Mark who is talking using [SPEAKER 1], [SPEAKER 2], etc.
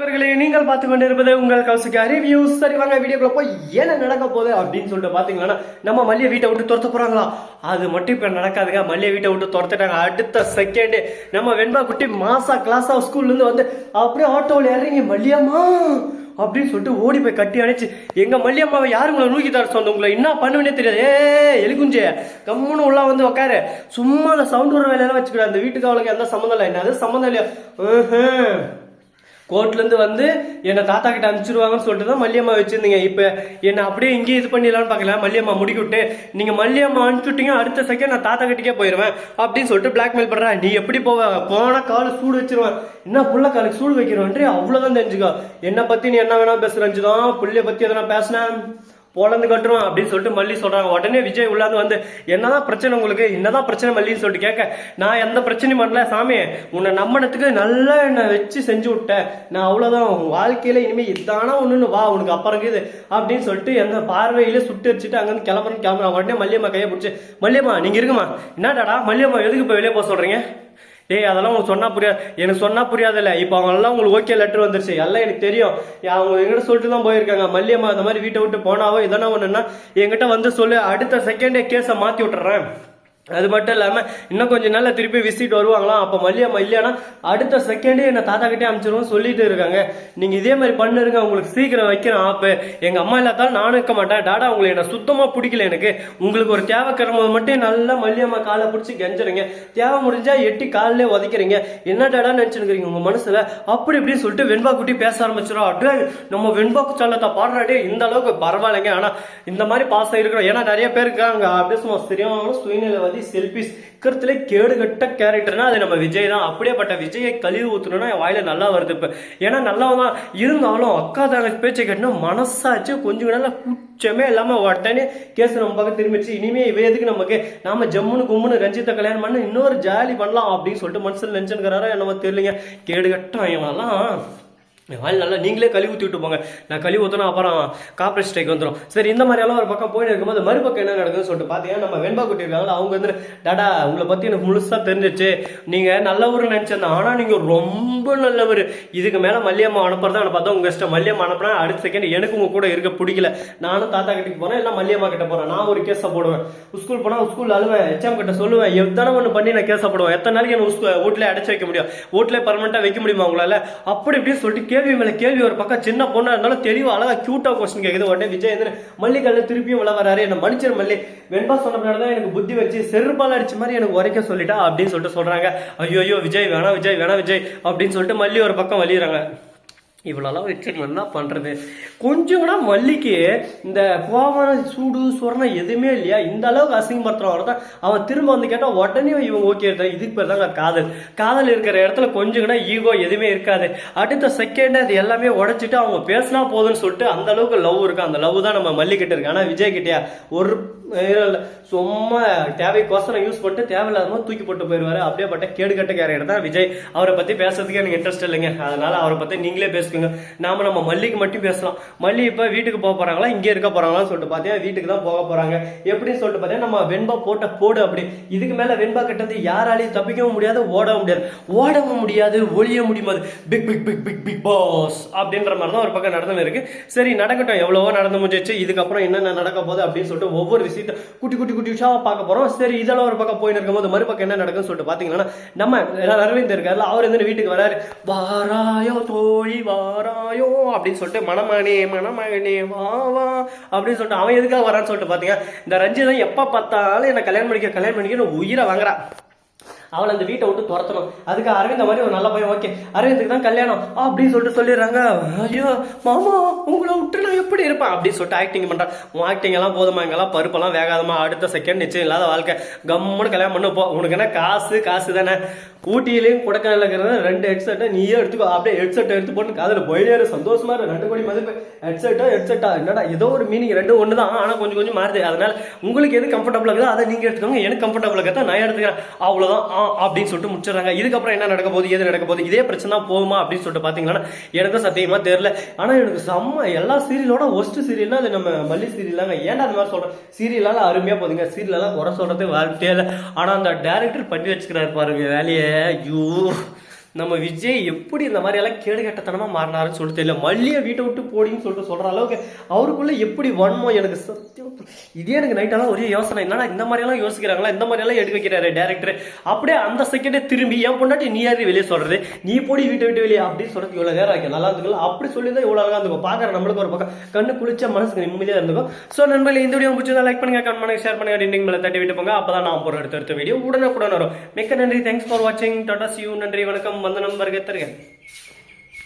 [SPEAKER 1] நண்பர்களே, நீங்கள் பார்த்து கொண்டு இருப்பது உங்கள் கௌசிகா ரிவ்யூஸ். சரி வாங்க வீடியோக்குள்ள போய் என்ன நடக்க போகுது அப்படின்னு சொல்லிட்டு பாத்தீங்கன்னா, நம்ம மல்லியை வீட்டை விட்டு துரத்த போறாங்களா? அது மட்டும் இப்ப நடக்காதுங்க. மல்லியை வீட்டை விட்டு துரத்துட்டாங்க. அடுத்த செகண்ட் நம்ம வெண்பா குட்டி மாசா கிளாஸா ஸ்கூல்ல இருந்து வந்து அப்படியே ஆட்டோவில் இறங்கி மல்லியம்மா அப்படின்னு சொல்லிட்டு ஓடி போய் கட்டி அணைச்சு, எங்க மல்லியம்மாவை யாரு உங்களை நூக்கி தர சொந்த உங்களை என்ன பண்ணுவேனே தெரியாது. எலிகுஞ்சே கம்முன்னு உள்ள வந்து உக்காரு, சும்மா அந்த சவுண்ட் வர வேலையெல்லாம் வச்சுக்கிற. அந்த வீட்டுக்கு அவளுக்கு எந்த சம்மந்தம் இல்லை. என்ன அது சம்மந்தம் இல்லையா? கோர்ட்ல இருந்து வந்து என்ன தாத்தா கிட்ட அனுப்பிச்சிருவாங்கன்னு சொல்லிட்டு தான் மல்லியம்மா வச்சிருந்தீங்க. இப்ப என்ன அப்படியே இங்கே இது பண்ணிடலாம்னு பாக்கல. மல்லியம்மா முடிக்கிட்டு நீங்க மல்லியம்மா அனுப்பிச்சுட்டீங்க, அடுத்த செகண்ட் நான் தாத்தா கிட்டக்கே போயிருவேன் அப்படின்னு சொல்லிட்டு பிளாக்மெயில் பண்றேன். நீ எப்படி போன காலு சூடு வச்சிருவேன், என்ன புள்ள காலுக்கு சூடு வைக்கிறோன்றே அவ்வளவுதான் தெரிஞ்சுக்கோ. என்ன பத்தி நீ என்ன வேணா பேசுறஞ்சுதான், புள்ளைய பத்தி எதனா பேசினேன் போலந்து கட்டுருவான் அப்படின்னு சொல்லிட்டு மல்லி சொல்றாங்க. உடனே விஜய் உள்ளாந்து வந்து, என்னதான் பிரச்சனை உங்களுக்கு, என்னதான் பிரச்சனை மல்லின்னு சொல்லிட்டு கேட்க, நான் எந்த பிரச்சனையும் பண்ணல சாமி, உன்னை நம்பினத்துக்கு நல்லா என்னை வச்சு செஞ்சு விட்டேன், நான் அவ்வளவுதான், வாழ்க்கையில இனிமே இதானா ஒண்ணுன்னு வா உனக்கு அப்புறம் இது அப்படின்னு சொல்லிட்டு எந்த பார்வையில சுட்டு வச்சுட்டு அங்கிருந்து கிளம்புறான். உடனே மல்லியம்மா கையை பிடிச்சி, மல்லியம்மா நீங்க இருக்குமா, என்னடாடா மல்லியம்மா எதுக்கு இப்ப வெளியே போக சொல்றீங்க? டேய் அதெல்லாம் உங்களுக்கு சொன்னா புரியாது, எனக்கு சொன்னா புரியாதுல்ல. இப்போ அவங்க எல்லாம் உங்களுக்கு ஓகே லெட்டர் வந்துருச்சு, எல்லாம் எனக்கு தெரியும். அவங்க எங்கிட்ட சொல்லிட்டு தான் போயிருக்காங்க. மல்லியம்மா இந்த மாதிரி வீட்டை விட்டு போனாவோ இதனா ஒண்ணுன்னா என்கிட்ட வந்து சொல்லு, அடுத்த செகண்டே கேஸை மாத்தி விட்டுறேன். அது மட்டும் இல்லாம இன்னும் கொஞ்சம் நாள்ல திருப்பி விசிட் வருவாங்களாம். அப்ப மல்லியம்மா இல்லையானா அடுத்த செகண்டே என்ன தாத்தா கிட்டே அனுப்பிச்சிருவோம் சொல்லிட்டு இருக்காங்க. நீங்க இதே மாதிரி பண்ணுங்க, உங்களுக்கு சீக்கிரம் வைக்கிறேன் ஆப்பு. எங்க அம்மா இல்லாதாலும் நானும் இருக்க மாட்டேன். டாடா உங்களை என்ன சுத்தமா பிடிக்கல எனக்கு. உங்களுக்கு ஒரு தேவை கிளம்பும் மட்டும் நல்லா மல்லியம்மா காலை பிடிச்சி கெஞ்சுறீங்க, தேவை முடிஞ்சா எட்டி காலிலே உதைக்கிறீங்க. என்ன டாடா நினைச்சுருக்கீங்க உங்க மனசுல அப்படி இப்படின்னு சொல்லிட்டு வெண்பா குட்டி பேச ஆரம்பிச்சிடும். அப்படியே நம்ம வெண்பா சல்லத்தை பாடுறாடே இந்த அளவுக்கு பரவாயில்லைங்க. ஆனா இந்த மாதிரி பாசம் இருக்கிறோம், ஏன்னா நிறைய பேர் இருக்காங்க அப்படியே சும்மா சரியான சுயநிலை செல்பிஸ் இருக்கிறதுல கேடுகட்ட கேரக்டர்னா அது நம்ம விஜய் தான். அப்படியேப்பட்ட விஜயை கழிவு ஊத்துனா என் வாயில நல்லா வருது இப்ப. ஏன்னா நல்லாதான் இருந்தாலும் அக்கா தாங்க பேச்சை கேட்டோம் மனசாச்சு கொஞ்சம் நல்லா குச்சமே இல்லாம உடனே கேஸ் நம்ம பக்கம் திரும்பிச்சு. இனிமே இவ எதுக்கு நமக்கு, நாம ஜம்முன்னு கும்முன்னு ரஞ்சித்தை கல்யாணம் பண்ண இன்னொரு ஜாலி பண்ணலாம் அப்படின்னு சொல்லிட்டு மனசுல நினைச்சுக்கிறாரா என்னமோ தெரியலங்க. கேடுகட்டம் இவங்கெல்லாம் நல்லா நீங்களே கழுவி ஊற்றிட்டு போங்க. நான் கழுவி ஊற்றினா அப்புறம் கார்பரேட் ஸ்ட்ரைக் வந்துடும். சரி இந்த மாதிரி எல்லாம் ஒரு பக்கம் போயிட்டு இருக்கும்போது மறுபக்கம் என்ன நடக்குதுன்னு சொல்லிட்டு பார்த்தீங்கன்னா, நம்ம வெண்பா குட்டி இருக்காங்களா அவங்க வந்து, டாடா உங்களை பற்றி எனக்கு முழுசா தெரிஞ்சிச்சு, நீங்கள் நல்லவர்னு நினச்சிருந்தேன், ஆனால் நீங்கள் ரொம்ப நல்லவர். இதுக்கு மேலே மல்லியம்மா அனுப்புறதா பார்த்தா உங்கள் இஷ்டம். மல்லியம்மா அனுப்புனா அடுத்த செகண்ட் எனக்கு உங்க கூட இருக்க பிடிக்கல, நானும் தாத்தா கிட்ட போறேன் இல்லை மல்லியம்மா கிட்ட போறேன். நான் ஒரு கேஸை போடுவேன். ஸ்கூல் போனால் ஸ்கூல் அழுவேன், எச்எம் கிட்ட சொல்லுவேன், எத்தனை ஒன்று பண்ணி நான் கேஸை போடுவேன். எத்தனை நாளைக்கு என்ன வீட்டில் அடைச்சு வைக்க முடியும், வீட்டில் பர்மனெண்ட்டாக வைக்க முடியுமா உங்களால? அப்படி இப்படின்னு சொல்லிட்டு கேள்வி மேலே கேள்வி. ஒரு பக்கம் சின்ன பொண்ணா இருந்தாலும் தெளிவா அழகா கியூட்டா கொஸ்டின் கேக்குது. உடனே விஜய் மல்லிகால திருப்பியும் விளை வராரு, என்ன மன்னிச்சிரு மல்லி, வெண்பா சொன்னதான் எனக்கு புத்தி வச்சு செருப்பால் அடிச்ச மாதிரி எனக்கு உரைக்க சொல்லிட்டா அப்படின்னு சொல்லிட்டு சொல்றாங்க. ஐயோ விஜய் வேணா விஜய் வேணா விஜய் அப்படின்னு சொல்லிட்டு மல்லி ஒரு பக்கம் வலியுறாங்க. இவ்வளோலாம் வச்சு என்ன பண்றது? கொஞ்சம் கூட மல்லிக்கு இந்த கோவமான சூடு சொரணம் எதுவுமே இல்லையா? இந்த அளவுக்கு அசிங்கப்படுத்துறவங்க தான் அவன் திரும்ப வந்து கேட்டா உடனே இவங்க ஓகே எடுத்தாங்க. இதுக்கு பேர் தாங்க காதல். காதல் இருக்கிற இடத்துல கொஞ்சம் கூட ஈகோ எதுவுமே இருக்காது. அடுத்த செகண்ட் அது எல்லாமே உடைச்சிட்டு அவங்க பேசினா போதுன்னு சொல்லிட்டு அந்த அளவுக்கு லவ் இருக்கு. அந்த லவ் தான் நம்ம மல்லி கிட்ட இருக்கு. ஆனா விஜய் கிட்டயா ஒரு சும்மா தேவைக்கோசரம் யூஸ் பண்ணிட்டு தேவையில்லாத தூக்கி போட்டு போயிருவாரு. அப்படியே பட்ட கேடுகட்ட கேரக்டர் தான் விஜய். அவரை பத்தி பேசுறதுக்கு எனக்கு இன்ட்ரெஸ்ட் இல்லைங்க. அதனால அவரை பத்தி நீங்களே பேசுங்க. நாம நம்ம மல்லிக்கு மட்டும் பேசலாம். மல்லி இப்ப வீட்டுக்கு போக போறாங்களா இங்கே இருக்க போறாங்களான்னு சொல்லிட்டு பாத்தீங்கன்னா வீட்டுக்கு தான் போக போறாங்க. எப்படின்னு சொல்லிட்டு பாத்தீங்கன்னா, நம்ம வெண்பா போட்ட போடு அப்படி. இதுக்கு மேல வெண்பா கிட்டது யாராலையும் தப்பிக்கவும் முடியாது, ஓடவும் முடியாது, ஒளிய முடியாது. Bigg Bigg Bigg Bigg Bigg Boss அப்படின்ற மாதிரி தான் ஒரு பக்கம் நடந்து இருக்கு. சரி நடக்கட்டும், எவ்வளவோ நடந்து முடிஞ்சிச்சு, இதுக்கப்புறம் என்னென்ன நடக்க போகுது அப்படின்னு சொல்லிட்டு ஒவ்வொரு விஷயத்த குட்டி குட்டி குட்டி விஷயமா பார்க்க போறோம். சரி இதெல்லாம் ஒரு பக்கம் போயின்னு இருக்கும்போது மறுபக்கம் என்ன நடக்குன்னு சொல்லிட்டு பாத்தீங்கன்னா, நம்ம அரவிந்த் இருக்காருல, அவர் வந்து வீட்டுக்கு வராரு. வாராயோ தோழி வாராயோ அப்படின்னு சொல்லிட்டு, மணமகனே மணமகனே வா வா அப்படின்னு சொல்லிட்டு அவன் எதுக்காக வரான்னு சொல்லிட்டு பாத்தீங்க, இந்த ரஞ்சிதம் எப்ப பார்த்தாலும் என்ன கல்யாணம் பண்ணிக்க உயிரை வாங்குறா, அவளை அந்த வீட்டை விட்டு துரத்தணும். அதுக்கு அரவிந்த் மாதிரி ஒரு நல்ல பையன், ஓகே அரவிந்துக்கு தான் கல்யாணம் அப்படின்னு சொல்லிட்டு சொல்லிடுறாங்க. ஐயோ மாமா உங்களை விட்டு நான் எப்படி இருப்பேன் அப்படின்னு சொல்லிட்டு ஆக்டிங் பண்றான். உன் ஆக்டிங் எல்லாம் போதுமா, எங்கெல்லாம் பருப்பெல்லாம் வேகாதமா, அடுத்த செகண்ட் நிச்சயம் இல்லாத வாழ்க்கை, கம்முன்னு கல்யாணம் பண்ண போ, உனக்கு என்ன காசு தானே, ஊட்டியிலையும் கொடைக்கானல இருக்கிறத 2 ஹெட்செட்டை நீயே எடுத்துக்கோ, அப்படியே ஹெட்செட்டை எடுத்து போட்டு காதில் போயிலே சந்தோஷமா இருக்கு. 2 கோடி மதிப்பு ஹெட்செட்டா என்னடா ஏதோ ஒரு மீனிங், 2 ஒன்று தான், ஆனால் கொஞ்சம் மாறுது. அதனால உங்களுக்கு எது கம்ஃபர்டபுள் இருக்குதோ அதை நீங்க எடுத்துக்கோங்க, எனக்கு கம்ஃபர்டபுள் இருக்கா நான் எடுத்துக்கிறேன், அவ்வளவுதான் அப்படின்னு சொல்லிட்டு முடிச்சிடறாங்க. இதுக்கப்புறம் என்ன நடக்க போகுது, எது நடக்க போகுது, இதே பிரச்சனை போகுமா அப்படின்னு சொல்லிட்டு பாத்தீங்கன்னா எனக்கும் சத்தியமா தெரியல. ஆனா எனக்கு செம்ம எல்லா சீரியலோட ஒஸ்ட் சீரியல்னா அது நம்ம மல்லி சீரியலாங்க. ஏன்டா அந்த மாதிரி சொல்றேன், சீரியலால அருமையா போதுங்க, சீரியலாம் குறை சொல்றது வார்த்தையே இல்லை. ஆனா அந்த டைரக்டர் பண்ணி வச்சுக்கிறாரு பாருங்க வேலையை. ஐயோ நம்ம விஜய் எப்படி இந்த மாதிரி எல்லாம் கேடு கட்டத்தனமா மாறினாருன்னு சொல்லிட்டு தெரியல. மல்லியை வீட்டை விட்டு போடின்னு சொல்லிட்டு சொல்ற அளவுக்கு அவருக்குள்ள எப்படி வன்மோ எனக்கு சத்தியம். இதே எனக்கு நைட்டெல்லாம் ஒரே யோசனை, என்னடா இந்த மாதிரி எல்லாம் யோசிக்கிறாங்களா, இந்த மாதிரி எல்லாம் எடுக்க வைக்கிறாரு டேரக்டர். அப்படியே அந்த செகண்டே திரும்பி என் பொண்டாட்டி நீ யாரு வெளியே சொல்றது, நீ போடி வீட்டை விட்டு வெளியே அப்படின்னு சொல்றது இவ்வளவு நேரம் ஆகும். நல்லா இருந்துக்கல அப்படி சொல்லியிருந்தா இவ்வளவு அழகா இருந்துக்கும். பாக்குற நம்மளுக்கு ஒரு பக்கம் கண்ணு குளிச்ச மனசுக்கு நிம்மதியா இருந்துக்கும். ஸோ நண்பர்களே, இந்த வீடியோ பிடிச்சதா லைக் பண்ணுங்க, கமெண்ட் பண்ணுங்க, ஷேர் பண்ணுங்க, டிண்டிங் மேல தட்டி விட்டு போங்க. அப்பதான் நான் போற அடுத்த வீடியோ உடனுக்குடன் வரும். மிக்க நன்றி, தேங்க்ஸ் ஃபார் வாட்சிங், டாடா, see you, நன்றி, வணக்கம், வந்தனம், வருகை தருக.